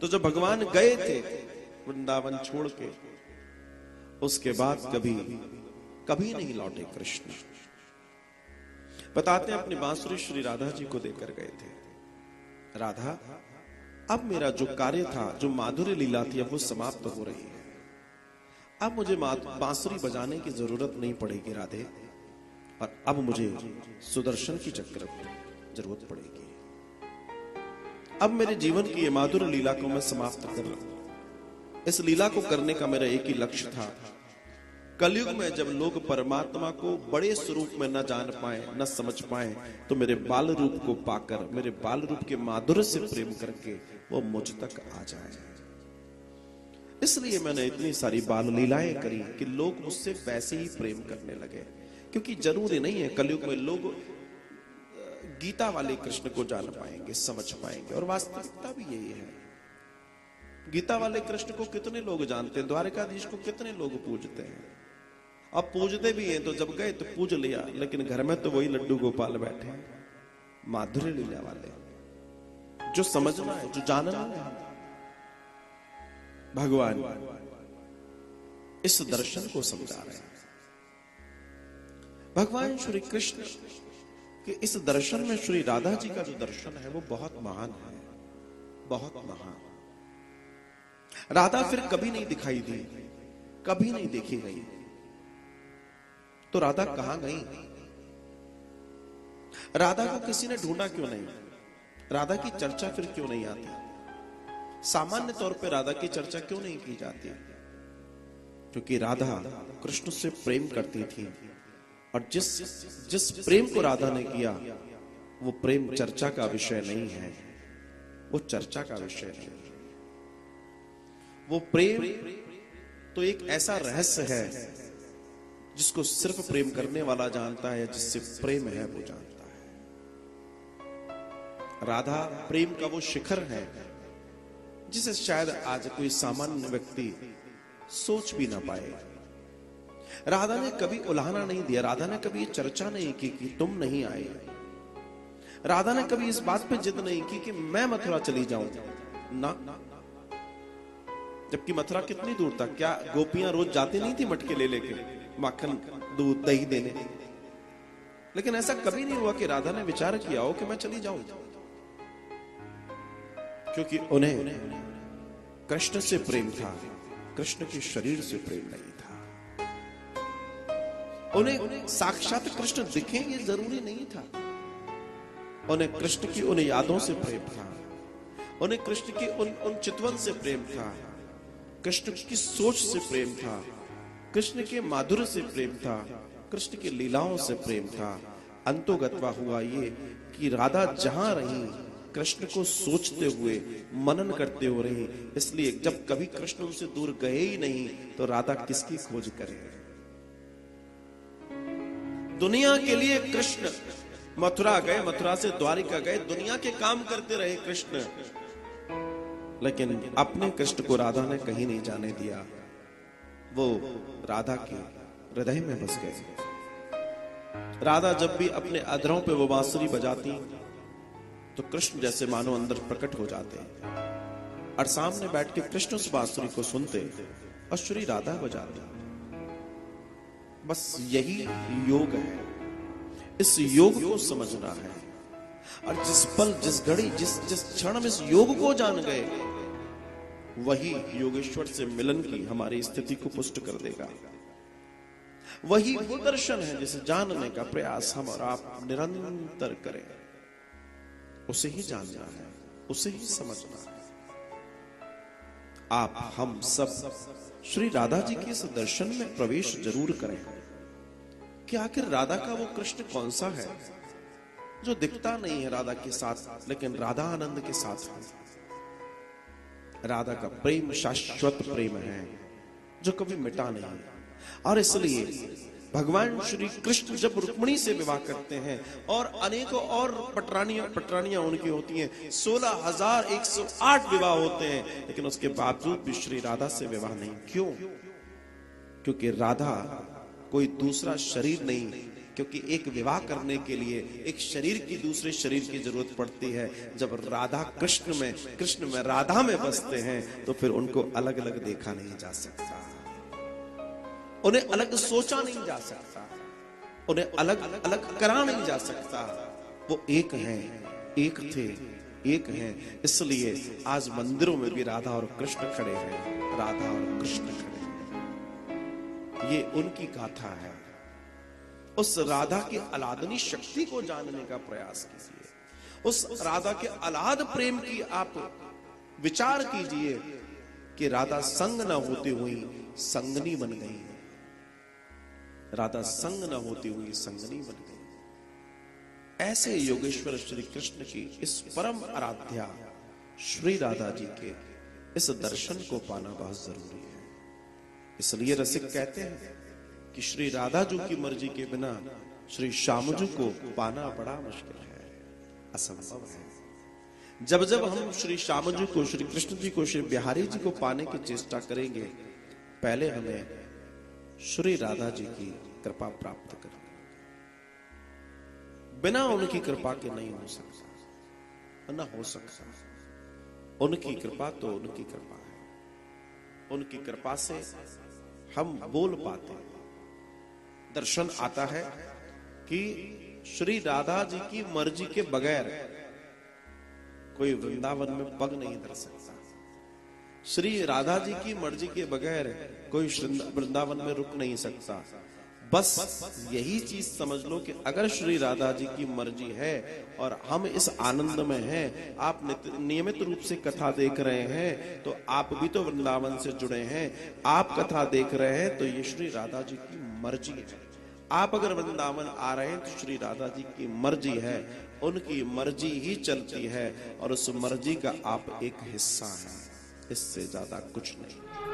तो जब भगवान गए थे वृंदावन छोड़ के, उसके बाद कभी कभी नहीं लौटे कृष्ण। बताते हैं अपनी बांसुरी श्री राधा जी को देकर गए थे। राधा, अब मेरा जो कार्य था, जो माधुर्य लीला थी, अब वो समाप्त हो रही है। अब मुझे बांसुरी बजाने की जरूरत नहीं पड़ेगी राधे, और अब मुझे सुदर्शन की चक्र जरूरत पड़ेगी। अब मेरे जीवन की ये माधुर्य लीला को मैं समाप्त कर रहा हूं। इस लीला को करने का मेरा एक ही लक्ष्य था। कलयुग में जब लोग परमात्मा को बड़े स्वरूप में न जान पाए, न समझ पाए, तो मेरे बाल रूप को पाकर, मेरे बाल रूप के माधुर्य से प्रेम करके वो मुझ तक आ जाए। इसलिए मैंने इतनी सारी बाल लीलाएं करी कि लोग मुझसे वैसे ही प्रेम करने लगे। क्योंकि जरूरी नहीं है कलयुग में लोग गीता वाले कृष्ण को जान पाएंगे, समझ पाएंगे, और वास्तविकता भी यही है। गीता वाले कृष्ण को कितने लोग जानते हैं, द्वारकाधीश को कितने लोग पूजते हैं। अब पूजते भी हैं तो जब गए तो पूज लिया, लेकिन घर में तो वही लड्डू गोपाल बैठे हैं, माधुर्य लीला वाले। जो समझना है, जो जानना है, भगवान इस दर्शन को समझा रहे हैं। भगवान श्री कृष्ण कि इस दर्शन में श्री राधा जी का जो दर्शन है वो बहुत महान है, बहुत महान। राधा फिर कभी नहीं दिखाई दी, कभी नहीं देखी गई। तो राधा कहां गई? राधा को किसी ने ढूंढा क्यों नहीं? राधा की चर्चा फिर क्यों नहीं आती? सामान्य तौर पे राधा की चर्चा क्यों नहीं की जाती? क्योंकि राधा कृष्ण से प्रेम करती थी, और जिस प्रेम को राधा ने किया वो प्रेम चर्चा का विषय नहीं है, वो चर्चा का विषय नहीं। वो प्रेम तो एक ऐसा रहस्य है जिसको सिर्फ प्रेम करने वाला जानता है, जिससे प्रेम है वो जानता है। राधा प्रेम का वो शिखर है जिसे शायद आज कोई सामान्य व्यक्ति सोच भी ना पाए। राधा ने कभी उल्हाना नहीं दिया, राधा ने कभी चर्चा नहीं की कि तुम नहीं आए। राधा ने कभी इस बात पे जिद नहीं की कि मैं मथुरा चली जाऊं ना। जबकि मथुरा कितनी दूर था? क्या गोपियां रोज जाती नहीं थी मटके ले लेके माखन दूध दही देने? लेकिन ऐसा कभी नहीं हुआ कि राधा ने विचार किया हो कि मैं चली जाऊं, क्योंकि उन्हें कृष्ण से प्रेम था, कृष्ण के शरीर से प्रेम नहीं था। उन्हें साक्षात कृष्ण दिखे ये जरूरी नहीं था। उन्हें कृष्ण की उन यादों से प्रेम था, उन्हें कृष्ण की उन चितवन से प्रेम था, कृष्ण की सोच से प्रेम था, कृष्ण के माधुर्य से प्रेम था, कृष्ण की लीलाओं से प्रेम था। अंतोगत्वा हुआ ये कि राधा जहां रही कृष्ण को सोचते हुए, मनन करते हुए रही। इसलिए जब कभी कृष्ण उनसे दूर गए ही नहीं तो राधा किसकी खोज करे? दुनिया के लिए कृष्ण मथुरा गए, मथुरा से द्वारिका गए, दुनिया के काम करते रहे कृष्ण, लेकिन अपने कृष्ण को राधा ने कहीं नहीं जाने दिया। वो राधा के हृदय में बस गए। राधा जब भी अपने अधरों पे वो बांसुरी बजाती तो कृष्ण जैसे मानो अंदर प्रकट हो जाते, और सामने बैठ के कृष्ण उस बांसुरी को सुनते और श्री राधा बजाते। बस यही योग है, इस योग को समझना है। और जिस पल, जिस घड़ी, जिस क्षण हम इस योग को जान गए, वही योगेश्वर से मिलन की हमारी स्थिति को पुष्ट कर देगा। वही वो दर्शन है जिसे जानने का प्रयास हम और आप निरंतर करें। उसे ही जानना है, उसे ही समझना है। आप हम सब श्री राधा जी के इस दर्शन में प्रवेश जरूर करें कि आखिर राधा का वो कृष्ण कौन सा है जो दिखता नहीं है राधा के साथ, लेकिन राधा आनंद के साथ है। राधा का प्रेम शाश्वत प्रेम है जो कभी मिटा नहीं। और इसलिए भगवान श्री कृष्ण जब रुक्मिणी से विवाह करते हैं, और अनेकों और पटरानियां उनकी होती हैं, 16,108 विवाह होते हैं, लेकिन उसके बावजूद भी श्री राधा से विवाह नहीं। क्यों? क्योंकि राधा कोई दूसरा शरीर नहीं, क्योंकि एक विवाह करने के लिए एक शरीर की दूसरे शरीर की जरूरत पड़ती है। जब राधा कृष्ण में राधा में बसते हैं तो फिर उनको अलग अलग देखा नहीं जा सकता, उन्हें अलग सोचा नहीं जा सकता, उन्हें अलग अलग करा नहीं जा सकता। वो एक हैं, एक थे, एक हैं। इसलिए आज मंदिरों में भी राधा और कृष्ण खड़े हैं, राधा और कृष्ण खड़े हैं। ये उनकी गाथा है। उस राधा की अलादनी शक्ति को जानने का प्रयास कीजिए, उस राधा के अलाद प्रेम की आप विचार कीजिए कि राधा संग न होती हुई संगनी बन गई, राधा संग न होती हुई संगनी बन गई। ऐसे योगेश्वर श्री कृष्ण की इस परम आराध्या श्री राधा जी के इस दर्शन को पाना बहुत जरूरी है। इसलिए रसिक कहते हैं कि श्री राधा जी की मर्जी के बिना श्री श्याम जी को पाना बड़ा मुश्किल है, असंभव है। जब जब हम श्री श्याम जी को, श्री कृष्ण जी को, श्री बिहारी जी को पाने की चेष्टा करेंगे, पहले हमें श्री राधा जी की कृपा प्राप्त करनी, बिना उनकी कृपा के नहीं हो सकता, न हो सकता। उनकी कृपा तो उनकी कृपा है, उनकी कृपा से हम बोल पाते हैं। दर्शन आता है कि श्री राधा जी की मर्जी के बगैर कोई वृंदावन में पग नहीं धर सकता, श्री राधा जी की मर्जी के बगैर कोई वृंदावन में रुक नहीं सकता। बस यही चीज समझ लो कि अगर श्री राधा जी की मर्जी है और हम इस आनंद में हैं, आप नियमित रूप से कथा देख रहे हैं तो आप भी तो वृंदावन से जुड़े हैं, आप कथा देख रहे हैं तो ये श्री राधा जी की मर्जी है। आप अगर वृंदावन आ रहे हैं तो श्री राधा जी की मर्जी है, उनकी मर्जी ही चलती है और उस मर्जी का आप एक हिस्सा हैं, इससे ज्यादा कुछ नहीं।